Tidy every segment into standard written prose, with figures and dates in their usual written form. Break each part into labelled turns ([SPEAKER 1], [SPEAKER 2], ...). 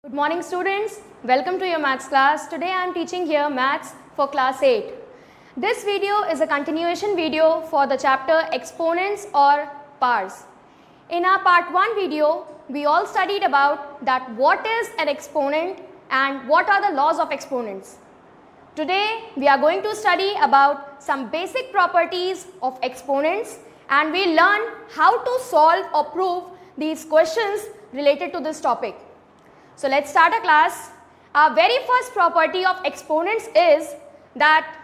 [SPEAKER 1] Good morning students, welcome to your maths class. Today I am teaching here maths for class 8. This video is a continuation video for the chapter exponents or powers. In our part 1 video, we all studied about that what is an exponent and what are the laws of exponents. Today we are going to study about some basic properties of exponents and we learn how to solve or prove these questions related to this topic. So let's start our class. Our very first property of exponents is that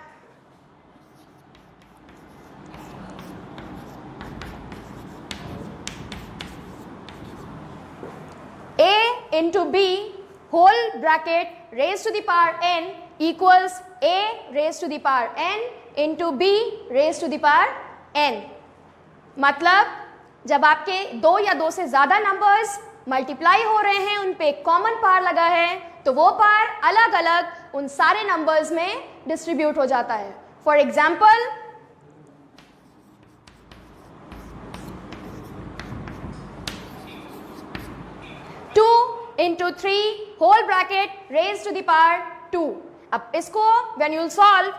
[SPEAKER 1] A into B whole bracket raised to the power n equals A raised to the power n into B raised to the power n. मतलब जब आपके दो या दो से ज़्यादा numbers multiply हो रहे हैं, उन पे एक कॉमन पावर लगा है, तो वो पावर अलग अलग उन सारे नंबर्स में डिस्ट्रीब्यूट हो जाता है. For example, two into three whole bracket raise to the power 2. अब इसको when you solve,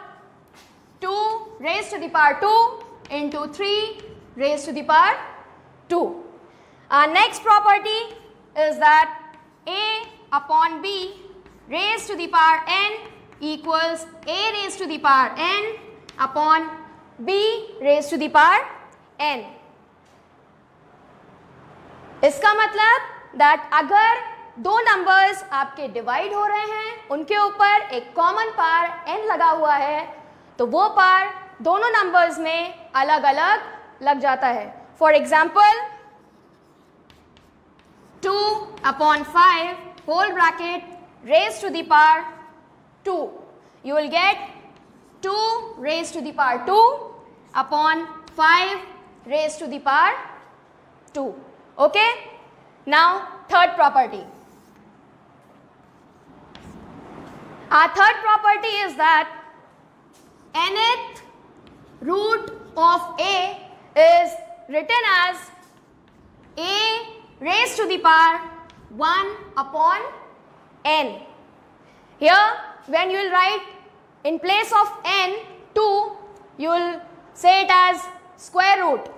[SPEAKER 1] 2 raise to the power 2 into 3 raised to the power 2. Our next property is that A upon B raised to the power n equals A raised to the power n upon B raised to the power n. इसका मतलब that अगर दो numbers आपके divide हो रहे हैं, उनके ऊपर एक कॉमन पावर n लगा हुआ है, तो वो पावर दोनों नंबर्स में अलग अलग लग जाता है. For example, 2 upon 5 whole bracket raised to the power 2. You will get 2 raised to the power 2 upon 5 raised to the power 2. Okay? Now, third property. Our third property is that nth root of A is written as A raised to the power 1 upon n. Here, when you will write in place of n 2, you will say it as square root.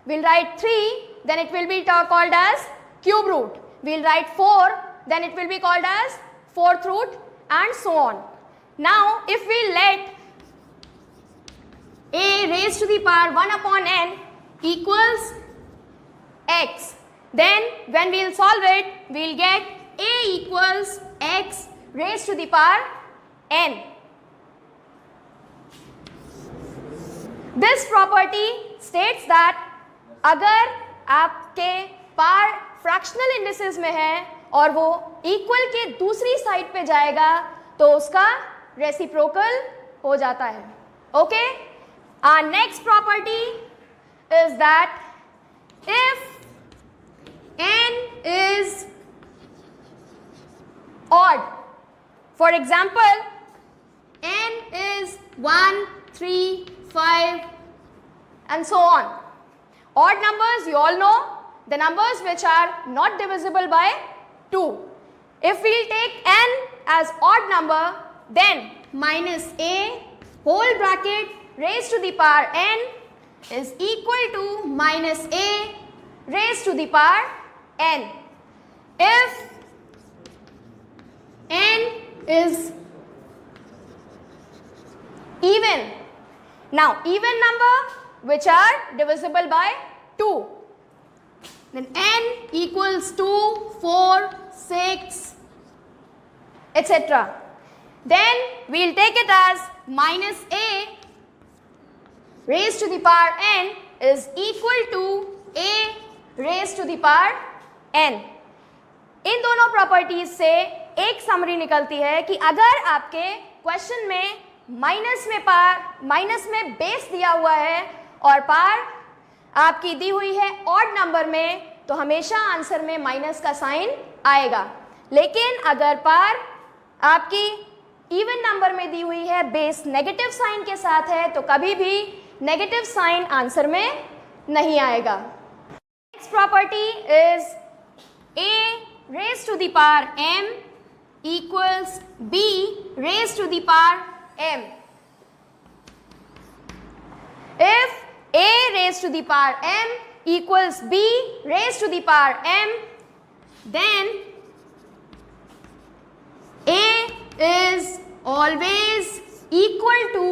[SPEAKER 1] We will write 3, then it will be called as cube root. We will write 4, then it will be called as fourth root, and so on. Now, if we let A raised to the power 1 upon n equals x, then when we will solve it, we will get A equals x raised to the power n. This property states that अगर आपके power fractional indices में है और वो equal के दूसरी side पे जाएगा, तो उसका रेसिप्रोकल हो जाता है. Okay? Our next property is that if n is odd, for example, n is 1, 3, 5 and so on. Odd numbers, you all know, the numbers which are not divisible by 2. If we take n as odd number, then minus a whole bracket raised to the power n is equal to minus a raised to the power n. If n is even, now even number which are divisible by 2, then n equals 2, 4, 6, etc. Then we will take it as minus a raised to the power n is equal to a raised to the power n. इन दोनों properties से एक summary निकलती है कि अगर आपके question में minus में बेस दिया हुआ है और पावर आपकी दी हुई है ऑड नंबर में, तो हमेशा आंसर में माइनस का साइन आएगा. लेकिन अगर पावर आपकी इवन नंबर में दी हुई है, बेस नेगेटिव साइन के साथ है, तो कभी भी नेगेटिव साइन आंसर में नहीं आएगा. Next property is A raised to the power m equals b raised to the power m. If a raised to the power m equals b raised to the power m, then a is always equal to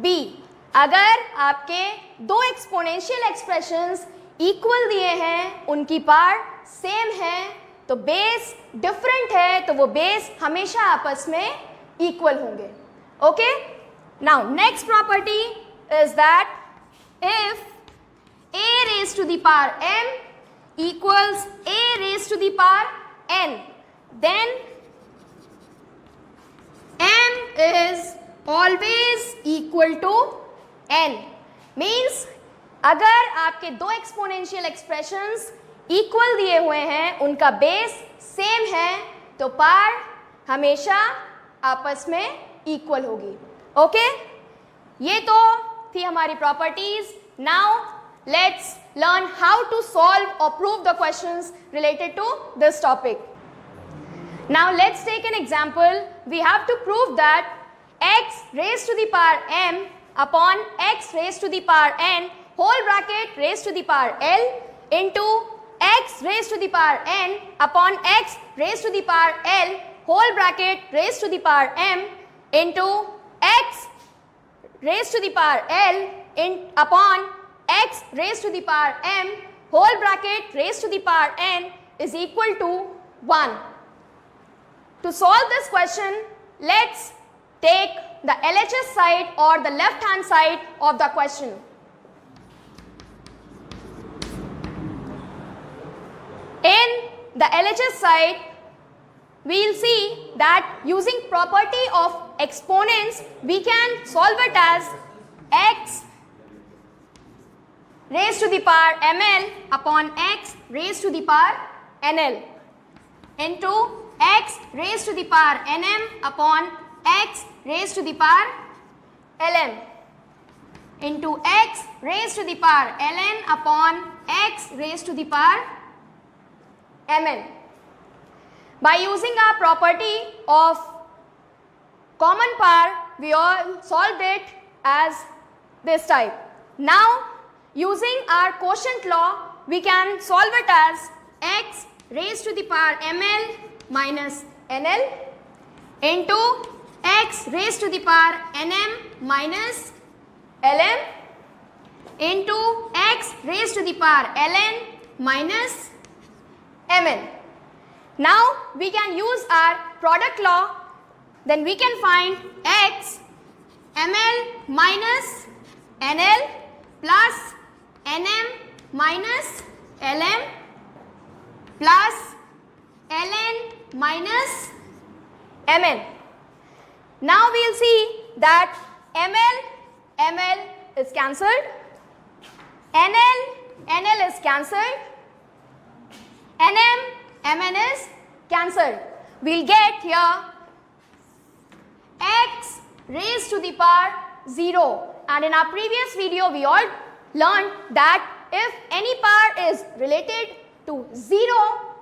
[SPEAKER 1] b. अगर आपके दो exponential expressions equal दिए हैं, उनकी power same है, तो base different है, तो वो बेस हमेशा आपस में इक्वल होंगे. Okay, now next property is that if a raised to the power m equals a raised to the power n, then m is always equal to n. Means अगर आपके दो एक्सपोनेंशियल एक्सप्रेशंस इक्वल दिए हुए हैं, उनका base same है, तो power हमेशा आपस में इक्वल होगी. ओके, ये तो थी हमारी properties. Now let's learn how to solve और prove the questions related to this topic. Now let's take an example. We have to prove that x raised to the power m upon x raised to the power n whole bracket raised to the power l into x raised to the power n upon x raised to the power l whole bracket raised to the power m into x raised to the power l upon x raised to the power m whole bracket raised to the power n is equal to 1. To solve this question, let's take the LHS side or the left hand side of the question. In the LHS side, we will see that using property of exponents, we can solve it as x raised to the power ml upon x raised to the power nl into x raised to the power nm upon x raised to the power ln into x raised to the power ln upon x raised to the power mn. By using our property of common power, we all solved it as this type. Now, using our quotient law, we can solve it as x raised to the power ml minus nl into x raised to the power nm minus lm into x raised to the power ln minus mn. Now we can use our product law, then we can find x ml minus nl plus nm minus lm plus ln minus mn. Now we will see that ml is cancelled, nl is cancelled, mn is cancelled. We will get here x raised to the power 0, and in our previous video we all learned that if any power is related to 0,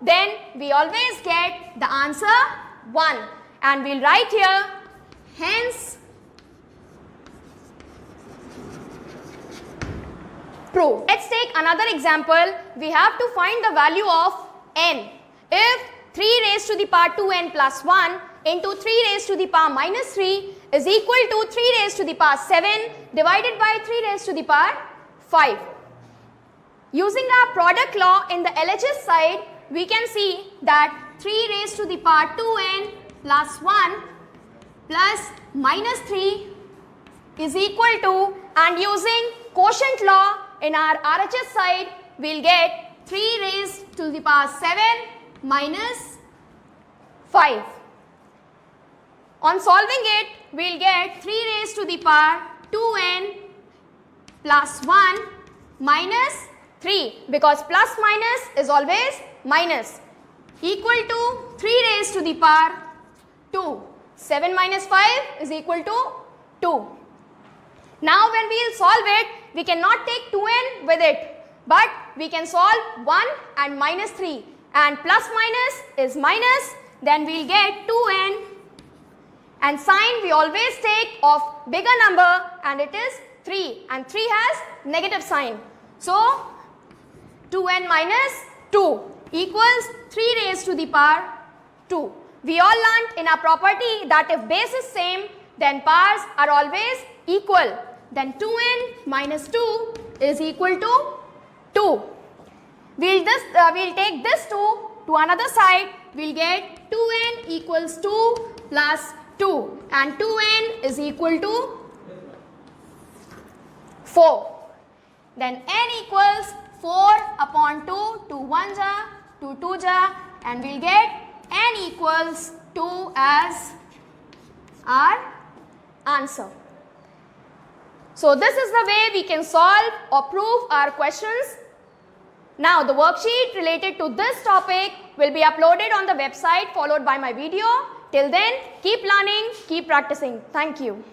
[SPEAKER 1] then we always get the answer 1, and we will write here hence prove. Let's take another example. We have to find the value of n. If 3 raised to the power 2n plus 1 into 3 raised to the power minus 3 is equal to 3 raised to the power 7 divided by 3 raised to the power 5. Using our product law in the LHS side, we can see that 3 raised to the power 2n plus 1 plus minus 3 is equal to, and using quotient law in our RHS side, we will get 3 raised to the power 7 minus 5. On solving it, we will get 3 raised to the power 2n plus 1 minus 3, because plus minus is always minus, equal to 3 raised to the power 2. 7 minus 5 is equal to 2. Now when we will solve it, we cannot take 2n with it, but we can solve 1 and minus 3, and plus minus is minus, then we'll get 2n, and sign we always take of bigger number, and it is 3, and 3 has negative sign. So 2n minus 2 equals 3 raised to the power 2. We all learnt in our property that if base is same, then powers are always equal. Then 2n minus 2 is equal to 2. We'll take this 2 to another side. We'll get 2n equals 2 plus 2, and 2n is equal to 4. Then n equals 4 upon 2, 2 1 ja, 2 2 ja, and we'll get n equals 2 as our answer. So this is the way we can solve or prove our questions. Now the worksheet related to this topic will be uploaded on the website followed by my video. Till then, keep learning, keep practicing. Thank you.